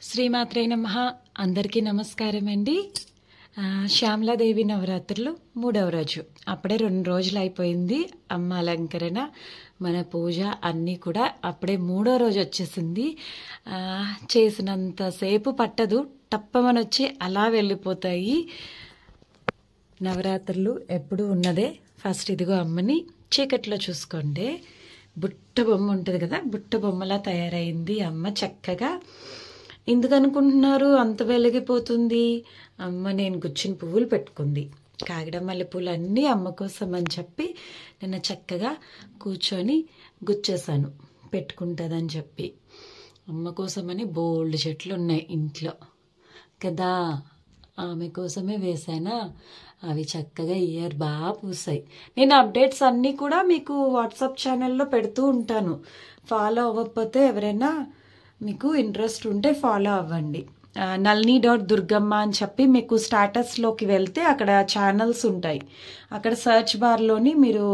శ్రీమాత్రే నమః. అందరికీ నమస్కారం అండి. శ్యామలాదేవి నవరాత్రులు 3వ రోజు. అప్పుడే 2 రోజులు అయిపోయింది. అమ్మ అలంకరణ, మన పూజ అన్నీ కూడా అప్పుడే 3వ రోజు వచ్చేసింది. చేసినంతసేపు పట్టదు, టప్పమనొచ్చి అలా వెళ్ళిపోతాయి. నవరాత్రులు ఎప్పుడు ఉన్నదే. ఫస్ట్ ఇదిగో అమ్మని చీకట్లో చూసుకోండి. బుట్ట బొమ్మ ఉంటుంది కదా, బుట్ట బొమ్మలా తయారైంది అమ్మ చక్కగా. ఎందుకు అనుకుంటున్నారు అంత వెలిగిపోతుంది? అమ్మ నేను గుచ్చిన పువ్వులు పెట్టుకుంది. కాగిడ మల్లెపూలు అన్నీ అమ్మ కోసం అని చెప్పి నిన్న చక్కగా కూర్చొని గుచ్చేసాను, పెట్టుకుంటుందని చెప్పి. అమ్మ కోసమని బోల్డ్ చెట్లు ఉన్నాయి ఇంట్లో కదా, ఆమె కోసమే వేసానా. అవి చక్కగా ఇయర్ బాగా పూసాయి. నేను అప్డేట్స్ అన్నీ కూడా మీకు వాట్సాప్ ఛానల్లో పెడుతూ ఉంటాను. ఫాలో అవ్వకపోతే ఎవరైనా మీకు ఇంట్రెస్ట్ ఉంటే ఫాలో అవ్వండి. nalini.durgamma అని చెప్పి మీకు స్టాటస్లోకి వెళ్తే అక్కడ ఛానల్స్ ఉంటాయి. అక్కడ సర్చ్ బార్లోని మీరు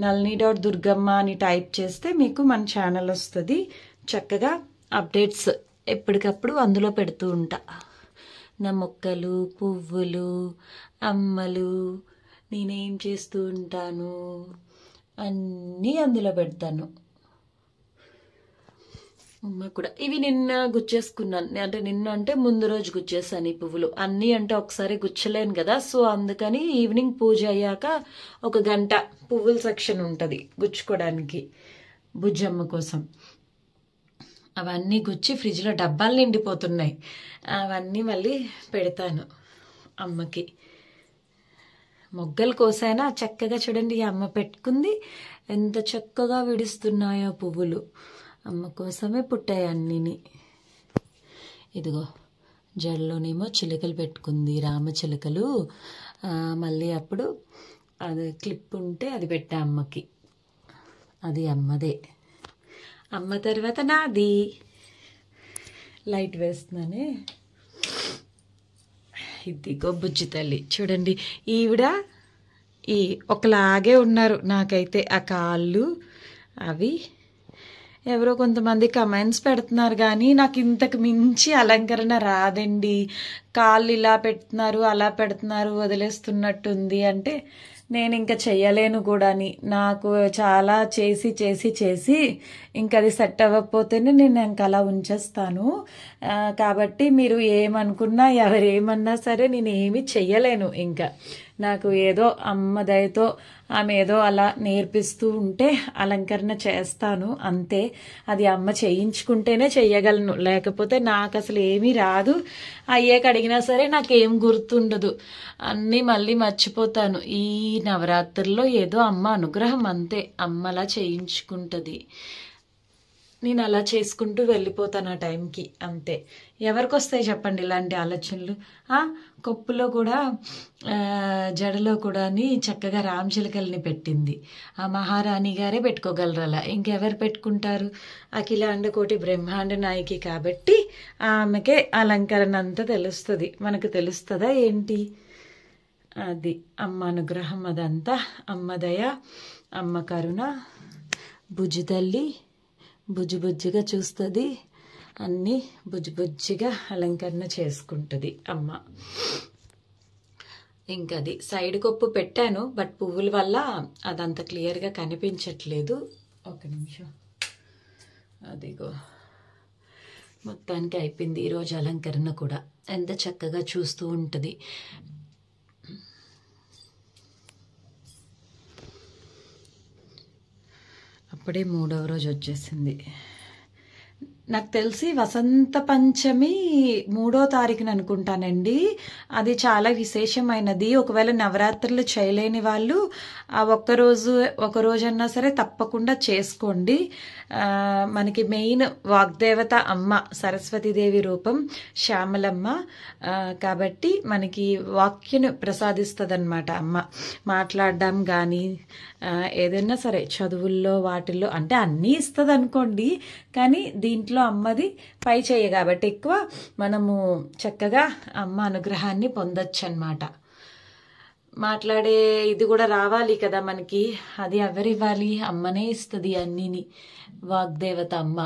nalini.durgamma అని టైప్ చేస్తే మీకు మన ఛానల్ వస్తుంది. చక్కగా అప్డేట్స్ ఎప్పటికప్పుడు అందులో పెడుతూ ఉంటా. నా మొక్కలు, పువ్వులు, అమ్మలు, నేనేం చేస్తూ ఉంటాను అన్నీ అందులో పెడతాను. అమ్మ కూడా ఇవి నిన్న గుచ్చేసుకున్నాను. అంటే నిన్న అంటే ముందు రోజు గుచ్చేసాను. ఈ పువ్వులు అన్నీ అంటే ఒకసారి గుచ్చలేను కదా, సో అందుకని ఈవినింగ్ పూజ అయ్యాక 1 గంట పువ్వుల సెక్షన్ ఉంటుంది గుచ్చుకోవడానికి బుజ్జమ్మ కోసం. అవన్నీ గుచ్చి ఫ్రిడ్జ్లో డబ్బాలు నిండిపోతున్నాయి. అవన్నీ మళ్ళీ పెడతాను అమ్మకి. మొగ్గలు కోసానా చక్కగా చూడండి, ఈ అమ్మ పెట్టుకుంది. ఎంత చక్కగా విడుస్తున్నాయో పువ్వులు. అమ్మ కోసమే పుట్టాయి అన్నీని. ఇదిగో జడలోనేమో చిలుకలు పెట్టుకుంది, రామచిలుకలు. మళ్ళీ అప్పుడు అది క్లిప్ ఉంటే అది పెట్టా అమ్మకి. అది అమ్మదే. అమ్మ తర్వాత నాది. లైట్ వేస్తున్నానే. ఇదిగో బుజ్జి తల్లి చూడండి. ఈవిడ ఒకలాగే ఉన్నారు నాకైతే. ఆ కాళ్ళు అవి ఎవరో కొంతమంది కమెంట్స్ పెడుతున్నారు, కానీ నాకు ఇంతకు మించి అలంకరణ రాదండి. కాళ్ళు ఇలా పెడుతున్నారు, అలా పెడుతున్నారు, వదిలేస్తున్నట్టుంది అంటే నేను ఇంకా చెయ్యలేను కూడాని. నాకు చాలా చేసి చేసి చేసి ఇంకా అది సెట్ అవ్వకపోతేనే నేను ఇంకా అలా ఉంచేస్తాను. కాబట్టి మీరు ఏమనుకున్నా ఎవరేమన్నా సరే నేను ఏమీ చెయ్యలేను. ఇంకా నాకు ఏదో అమ్మ దయతో ఆమె ఏదో అలా నేర్పిస్తూ ఉంటే అలంకరణ చేస్తాను అంతే. అది అమ్మ చేయించుకుంటేనే చెయ్యగలను, లేకపోతే నాకు అసలు ఏమీ రాదు. అయ్యాక అడిగినా సరే నాకేం గుర్తుండదు, అన్నీ మళ్ళీ మర్చిపోతాను. ఈ నవరాత్రుల్లో ఏదో అమ్మ అనుగ్రహం అంతే. అమ్మ అలా చేయించుకుంటుంది, నేను అలా చేసుకుంటూ వెళ్ళిపోతాను ఆ టైంకి అంతే. ఎవరికి వస్తాయి చెప్పండి ఇలాంటి ఆలోచనలు? కొప్పులో కూడా జడలో కూడా చక్కగా రామచిలుకల్ని పెట్టింది. ఆ మహారాణి గారే పెట్టుకోగలరు అలా, ఇంకెవరు పెట్టుకుంటారు? అఖిలాండ కోటి బ్రహ్మాండ నాయకి కాబట్టి ఆమెకే అలంకరణ అంతా తెలుస్తుంది. మనకు తెలుస్తుందా ఏంటి? అది అమ్మ అనుగ్రహం, అదంతా అమ్మ దయ, అమ్మ కరుణ. బుజ్జి తల్లి బుజ్జి బుజ్జిగా చూస్తుంది, అన్నీ బుజ్జి బుజ్జిగా అలంకరణ చేసుకుంటుంది అమ్మ. ఇంకది సైడ్ కొప్పు పెట్టాను, బట్ పువ్వుల వల్ల అదంత క్లియర్గా కనిపించట్లేదు. ఒక నిమిషం. అదిగో మొత్తానికి అయిపోయింది ఈరోజు అలంకరణ కూడా. ఎంత చక్కగా చూస్తూ ఉంటుంది. అప్పుడే 3వ రోజు వచ్చేసింది. నాకు తెలిసి వసంత పంచమి 3వ తారీఖున అనుకుంటానండి. అది చాలా విశేషమైనది. ఒకవేళ నవరాత్రులు చేయలేని వాళ్ళు ఆ ఒక రోజన్నా సరే తప్పకుండా చేసుకోండి. మనకి మెయిన్ వాగ్దేవత అమ్మ సరస్వతీదేవి రూపం శ్యామలమ్మ కాబట్టి మనకి వాక్యను ప్రసాదిస్తుందన్నమాట అమ్మ. మాట్లాడడం కానీ ఏదైనా సరే చదువుల్లో వాటిల్లో అంటే అన్నీ ఇస్తుంది అనుకోండి, కానీ దీంట్లో అమ్మది పై చేయ కాబట్టి ఎక్కువ మనము చక్కగా అమ్మ అనుగ్రహాన్ని పొందొచ్చు అన్నమాట. మాట్లాడే ఇది కూడా రావాలి కదా మనకి. అది ఎవరివ్వాలి? అమ్మనే ఇస్తుంది అన్నిని, వాగ్దేవత అమ్మ.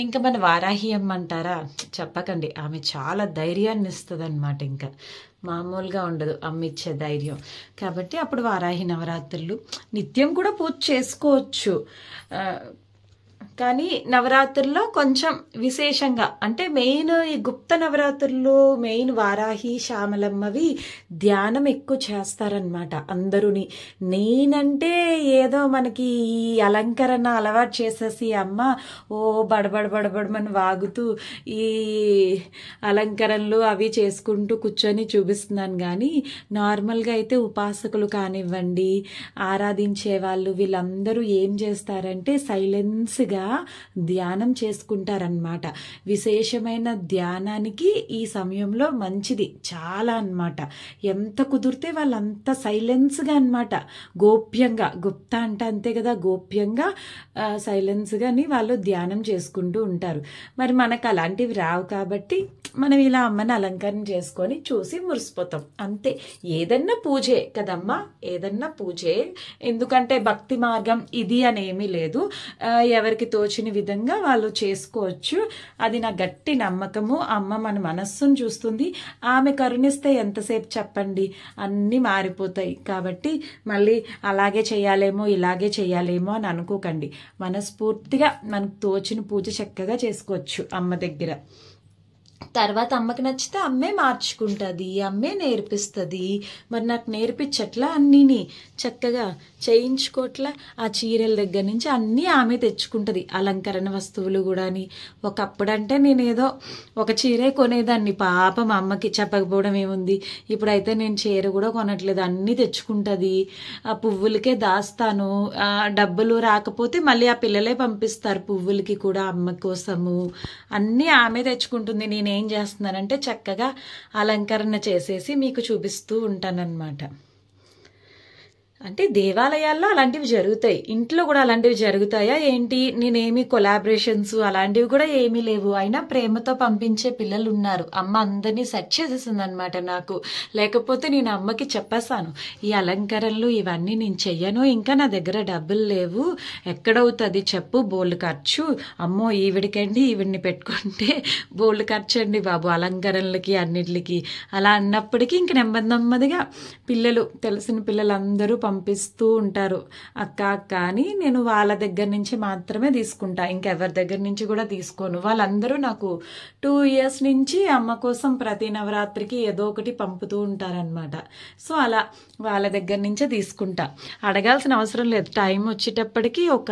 ఇంకా మన వారాహి అమ్మ అంటారా, చెప్పకండి, ఆమె చాలా ధైర్యాన్ని ఇస్తుంది అనమాట. ఇంకా మామూలుగా ఉండదు అమ్మ ఇచ్చే ధైర్యం. కాబట్టి అప్పుడు వారాహి నవరాత్రులు నిత్యం కూడా పూజ చేసుకోవచ్చు. కానీ నవరాత్రుల్లో కొంచెం విశేషంగా, అంటే మెయిన్ ఈ గుప్త నవరాత్రుల్లో మెయిన్ వారాహి శ్యామలమ్మవి ధ్యానం ఎక్కువ చేస్తారనమాట అందరూని. నేనంటే ఏదో మనకి ఈ అలంకరణ అలవాటు చేసేసి అమ్మ ఓ బడబడమని వాగుతూ ఈ అలంకరణలు అవి చేసుకుంటూ కూర్చొని చూపిస్తున్నాను. కానీ నార్మల్గా అయితే ఉపాసకులు కానివ్వండి, ఆరాధించే వాళ్ళు, వీళ్ళందరూ ఏం చేస్తారంటే సైలెన్స్గా ధ్యానం చేసుకుంటారనమాట. విశేషమైన ధ్యానానికి ఈ సమయంలో మంచిది చాలా అన్నమాట. ఎంత కుదిరితే వాళ్ళంత సైలెన్స్గా అన్నమాట, గోప్యంగా, గుప్త అంటే అంతే కదా, గోప్యంగా సైలెన్స్గాని వాళ్ళు ధ్యానం చేసుకుంటూ ఉంటారు. మరి మనకు అలాంటివి రావు కాబట్టి మనం ఇలా అమ్మని అలంకరణ చేసుకొని చూసి మురిసిపోతాం అంతే. ఏదన్నా పూజే కదమ్మా, ఏదన్నా పూజే. ఎందుకంటే భక్తి మార్గం ఇది అనేమీ లేదు, ఎవరికి తోచిన విధంగా వాళ్ళు చేసుకోవచ్చు. అది నా గట్టి నమ్మకము. అమ్మ మన మనస్సును చూస్తుంది, ఆమె కరుణిస్తే ఎంతసేపు చెప్పండి, అన్నీ మారిపోతాయి. కాబట్టి మళ్ళీ అలాగే చేయాలేమో ఇలాగే చేయాలేమో అని అనుకోకండి. మనస్ఫూర్తిగా మనకు తోచిన పూజ చక్కగా చేసుకోవచ్చు అమ్మ దగ్గర. తర్వాత అమ్మకి నచ్చితే అమ్మే మార్చుకుంటుంది, అమ్మే నేర్పిస్తుంది. మరి నాకు నేర్పించట్లా అన్నీని చక్కగా చేయించుకోట్లా. ఆ చీరల దగ్గర నుంచి అన్నీ ఆమె తెచ్చుకుంటుంది, అలంకరణ వస్తువులు కూడాని. ఒకప్పుడంటే నేనేదో ఒక చీరే కొనేదాన్ని, పాపం అమ్మకి చెప్పకపోవడం ఏముంది. ఇప్పుడైతే నేను చీర కూడా కొనట్లేదు, అన్నీ తెచ్చుకుంటుంది. ఆ పువ్వులకే దాస్తాను, డబ్బులు రాకపోతే మళ్ళీ ఆ పిల్లలే పంపిస్తారు పువ్వులకి కూడా అమ్మ కోసము. అన్నీ ఆమె తెచ్చుకుంటుంది. నేనేం చేస్తున్నానంటే చక్కగా అలంకరణ చేసేసి మీకు చూపిస్తూ ఉంటానన్నమాట. అంటే దేవాలయాల్లో అలాంటివి జరుగుతాయి, ఇంట్లో కూడా అలాంటివి జరుగుతాయా ఏంటి? నేనేమి కొలాబరేషన్స్ అలాంటివి కూడా ఏమీ లేవు. అయినా ప్రేమతో పంపించే పిల్లలు ఉన్నారు. అమ్మ అందరినీ సెట్ చేసేసింది అనమాట నాకు. లేకపోతే నేను అమ్మకి చెప్పేశాను, ఈ అలంకరణలు ఇవన్నీ నేను చెయ్యను, ఇంకా నా దగ్గర డబ్బులు లేవు, ఎక్కడవుతుంది చెప్పు, బోల్డ్ ఖర్చు. అమ్మో ఈవిడికండి, ఈవిడిని పెట్టుకుంటే బోల్డ్ ఖర్చు అండి బాబు అలంకరణలకి అన్నిటికి. అలా అన్నప్పటికీ ఇంక నెమ్మదిగా పిల్లలు, తెలిసిన పిల్లలందరూ పంపిస్తూ ఉంటారు, అక్క అక్క అని. నేను వాళ్ళ దగ్గర నుంచి మాత్రమే తీసుకుంటా, ఇంకెవరి దగ్గర నుంచి కూడా తీసుకోను. వాళ్ళందరూ నాకు 2 years నుంచి అమ్మ కోసం ప్రతి నవరాత్రికి ఏదో ఒకటి పంపుతూ ఉంటారనమాట. సో అలా వాళ్ళ దగ్గర నుంచే తీసుకుంటా, అడగాల్సిన అవసరం లేదు. టైం వచ్చేటప్పటికి ఒక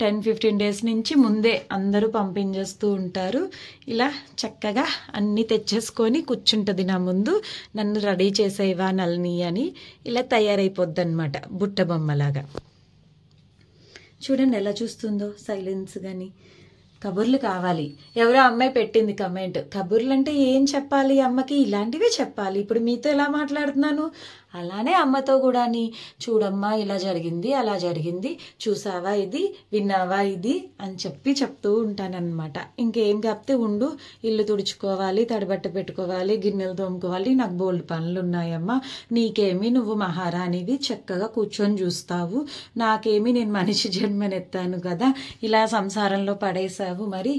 10-15 days నుంచి ముందే అందరూ పంపించేస్తూ ఉంటారు. ఇలా చక్కగా అన్నీ తెచ్చేసుకొని కూర్చుంటుంది నా ముందు, నన్ను రెడీ చేసేవా నల్ని అని. ఇలా తయారైపోద్ది అనమాట బుట్ట బొమ్మలాగా. చూడండి ఎలా చూస్తుందో సైలెన్స్ గాని. కబుర్లు కావాలి, ఎవరో అమ్మాయి పెట్టింది కమెంట్, కబుర్లు అంటే ఏం చెప్పాలి అమ్మకి, ఇలాంటివే చెప్పాలి. ఇప్పుడు మీతో ఎలా మాట్లాడుతున్నాను అలానే అమ్మతో కూడాని, చూడమ్మా ఇలా జరిగింది అలా జరిగింది, చూసావా ఇది, విన్నావా ఇది అని చెప్తూ ఉంటానన్నమాట. ఇంకేం కాకపోతే ఉండు, ఇల్లు తుడుచుకోవాలి, తడిబట్ట పెట్టుకోవాలి, గిన్నెలు తోముకోవాలి, నాకు బోల్డ్ పనులు ఉన్నాయమ్మా, నీకేమి నువ్వు మహారాణివి చక్కగా కూర్చొని చూస్తావు, నాకేమి నేను మనిషి జన్మనెత్తాను కదా, ఇలా సంసారంలో పడేసావు, మరి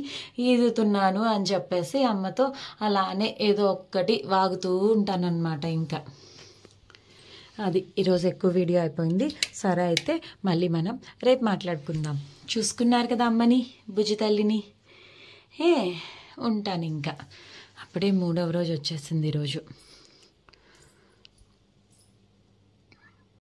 ఈదుతున్నాను అని చెప్పేసి అమ్మతో అలానే ఏదో ఒక్కటి వాగుతూ ఉంటానన్నమాట. ఇంకా అది ఈరోజు ఎక్కువ వీడియో అయిపోయింది. సరే అయితే మళ్ళీ మనం రేపు మాట్లాడుకుందాం. చూసుకున్నారు కదా అమ్మని, బుజ్జి తల్లిని. ఉంటాను ఇంకా. అప్పుడే 3వ రోజు వచ్చేసింది ఈరోజు.